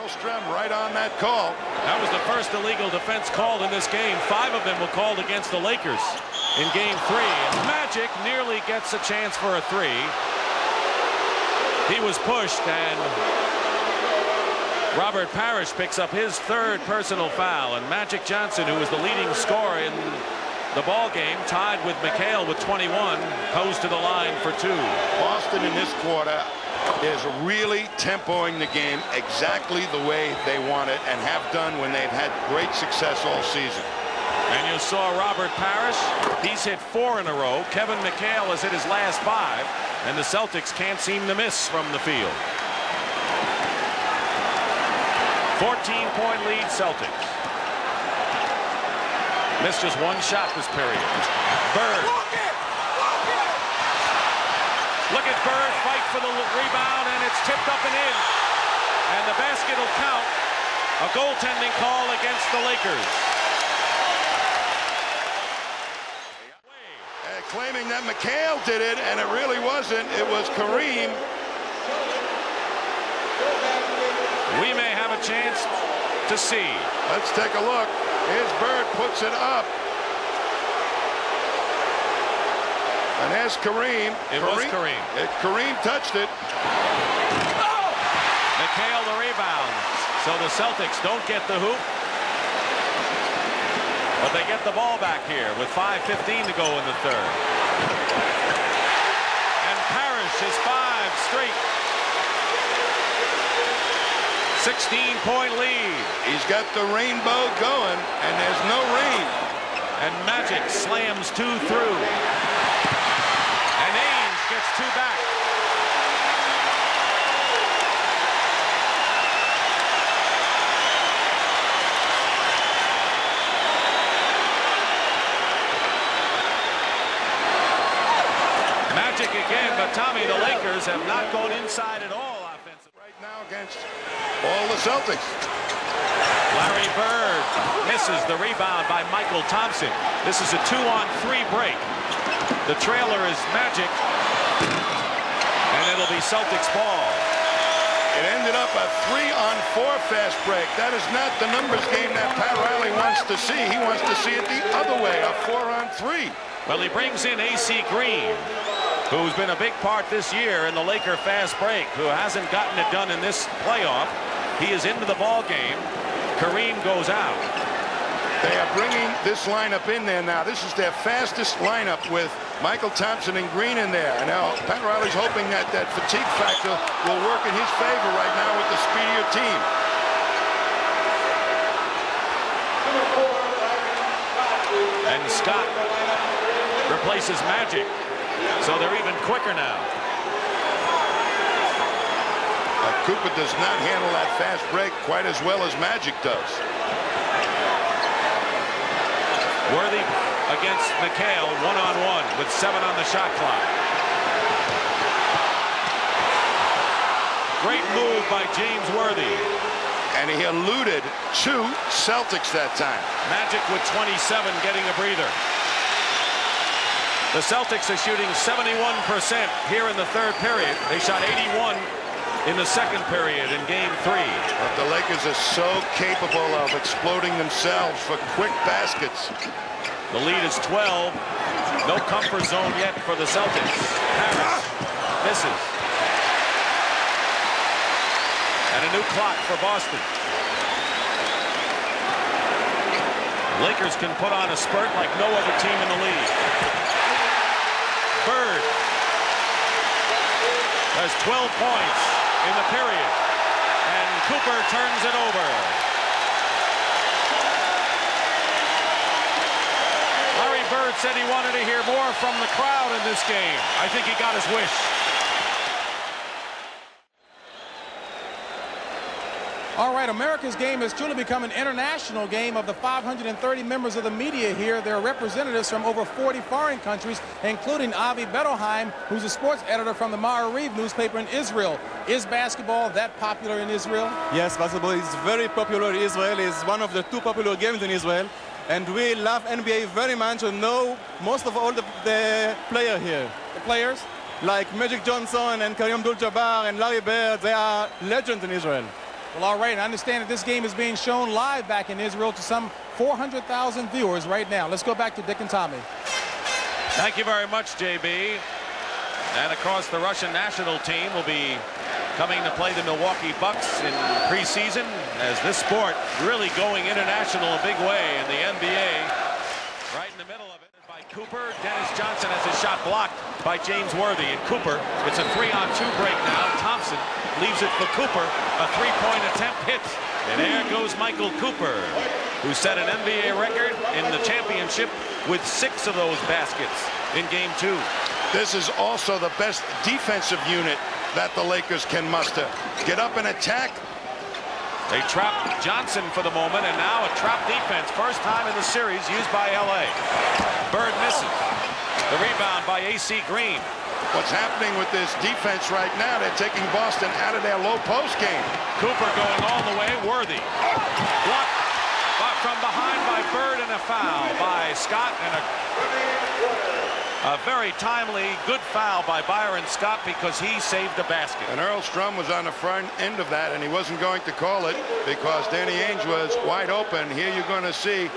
Hellstrom right on that call. That was the first illegal defense called in this game. 5 of them were called against the Lakers in game 3. And Magic nearly gets a chance for a 3. He was pushed, and Robert Parrish picks up his 3rd personal foul. And Magic Johnson, who was the leading scorer in the ball game, tied with McHale with 21, goes to the line for 2. Boston in this quarter is really tempoing the game exactly the way they want it and have done when they've had great success all season. And you saw Robert Parrish. He's hit 4 in a row. Kevin McHale has hit his last 5. And the Celtics can't seem to miss from the field. 14-point lead Celtics. Missed just 1 shot this period. Bird. Look at Bird fight for the rebound, and it's tipped up and in. And the basket will count. A goaltending call against the Lakers. Claiming that McHale did it, and it really wasn't. It was Kareem. We may have a chance to see. Let's take a look. Here's Bird, puts it up. And there's Kareem. It was Kareem. Kareem touched it. Oh! McHale the rebound. So the Celtics don't get the hoop. But they get the ball back here with 5:15 to go in the 3rd. And Parrish is 5 straight. 16-point lead. He's got the rainbow going, and there's no rain. And Magic slams 2 through. And Ainge gets 2 back. Magic again, but Tommy, the Lakers have not gone inside at all offensively. Right now against all the Celtics. Larry Bird misses the rebound by Mychal Thompson. This is a 2-on-3 break. The trailer is Magic, and it'll be Celtics ball. It ended up a 3-on-4 fast break. That is not the numbers game that Pat Riley wants to see. He wants to see it the other way, a 4-on-3. Well, he brings in AC Green, who's been a big part this year in the Laker fast break, who hasn't gotten it done in this playoff. He is into the ball game. Kareem goes out. They are bringing this lineup in there now. This is their fastest lineup with Mychal Thompson and Green in there. And now Pat Riley's hoping that that fatigue factor will work in his favor right now with the speedier team. And Scott replaces Magic. So they're even quicker now. Cooper does not handle that fast break quite as well as Magic does. Worthy against McHale, 1-on-1 with 7 on the shot clock. Great move by James Worthy. And he eluded 2 Celtics that time. Magic with 27 getting a breather. The Celtics are shooting 71% here in the 3rd period. They shot 81 in the 2nd period in game 3. But the Lakers are so capable of exploding themselves for quick baskets. The lead is 12. No comfort zone yet for the Celtics. Harris misses. And a new clock for Boston. Lakers can put on a spurt like no other team in the league. Bird has 12 points in the period, and Cooper turns it over. Larry Bird said he wanted to hear more from the crowd in this game. I think he got his wish. All right, America's game has truly become an international game. Of the 530 members of the media here, there are representatives from over 40 foreign countries, including Avi Bettelheim, who's a sports editor from the Ma'ariv newspaper in Israel. Is basketball that popular in Israel? Yes, basketball is very popular in Israel. It's one of the 2 popular games in Israel. And we love NBA very much and know most of all the players here. The players? Like Magic Johnson and Kareem Abdul-Jabbar and Larry Bird, they are legends in Israel. Well, all right. I understand that this game is being shown live back in Israel to some 400,000 viewers right now. Let's go back to Dick and Tommy. Thank you very much, JB. And of course, the Russian national team will be coming to play the Milwaukee Bucks in preseason, as this sport really going international a big way in the NBA. Right in the middle of it by Cooper. Dennis Johnson has his shot blocked by James Worthy. And Cooper, it's a 3-on-2 break now. Thompson leaves it for Cooper. A three-point attempt hits. And there goes Mychal Cooper, who set an NBA record in the championship with 6 of those baskets in Game 2. This is also the best defensive unit that the Lakers can muster. Get up and attack. They trap Johnson for the moment, and now a trap defense. First time in the series used by LA. Bird misses. The rebound by AC Green. What's happening with this defense right now, they're taking Boston out of their low post game. Cooper going all the way. Worthy. Blocked from behind by Bird, and a foul by Scott, and a very timely, good foul by Byron Scott because he saved the basket. And Earl Strum was on the front end of that, and he wasn't going to call it because Danny Ainge was wide open. Here you're going to see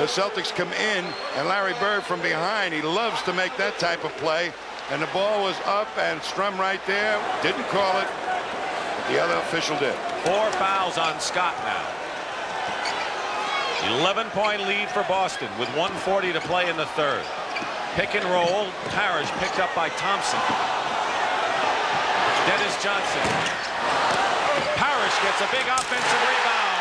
the Celtics come in, and Larry Bird from behind. He loves to make that type of play. And the ball was up, and Strum right there didn't call it. The other official did. 4 fouls on Scott now. 11-point lead for Boston with 1:40 to play in the third. Pick and roll. Parrish picked up by Thompson. Dennis Johnson. Parrish gets a big offensive rebound.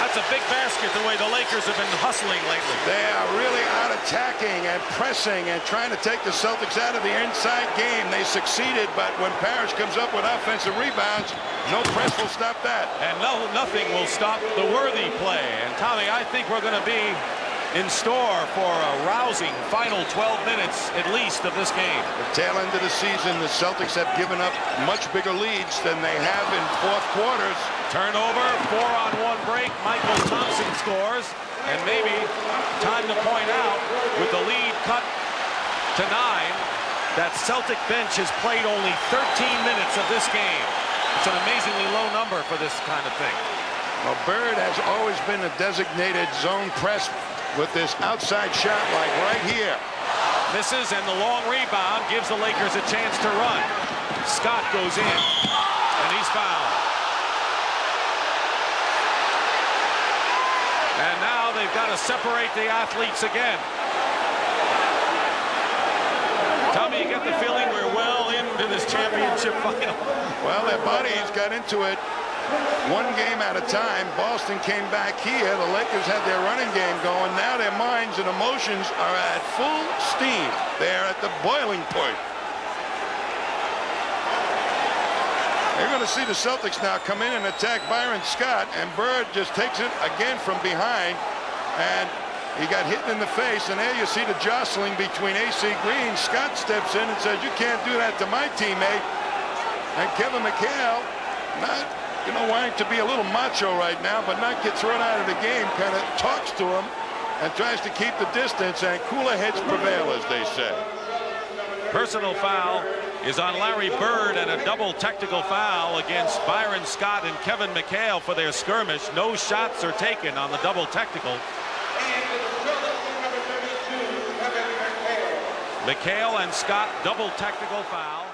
That's a big basket the way the Lakers have been hustling lately. They are really out attacking and pressing and trying to take the Celtics out of the inside game. They succeeded, but when Parrish comes up with offensive rebounds, no press will stop that. And nothing will stop the Worthy play. And Tommy, I think we're going to be in store for a rousing final 12 minutes at least of this game. The tail end of the season, the Celtics have given up much bigger leads than they have in fourth quarters. Turnover, 4-on-1 break. Mychal Thompson scores. And maybe time to point out, with the lead cut to 9, that Celtic bench has played only 13 minutes of this game. It's an amazingly low number for this kind of thing. Well, Bird has always been a designated zone press with this outside shot like right here. Misses, and the long rebound gives the Lakers a chance to run. Scott goes in, and he's fouled. And now they've got to separate the athletes again. Tommy, you get the feeling we're well into this championship final. Well, their bodies got into it one game at a time. Boston came back here. The Lakers had their running game going. Now their minds and emotions are at full steam. They're at the boiling point. You're going to see the Celtics now come in and attack Byron Scott, and Bird just takes it again from behind, and he got hit in the face, and there you see the jostling between AC Green. Scott steps in and says, "You can't do that to my teammate." And Kevin McHale, not, wanting to be a little macho right now, but not get thrown out of the game, kind of talks to him and tries to keep the distance, and cooler heads prevail, as they say. Personal foul is on Larry Bird, and a double technical foul against Byron Scott and Kevin McHale for their skirmish. No shots are taken on the double technical. McHale and Scott, double technical foul.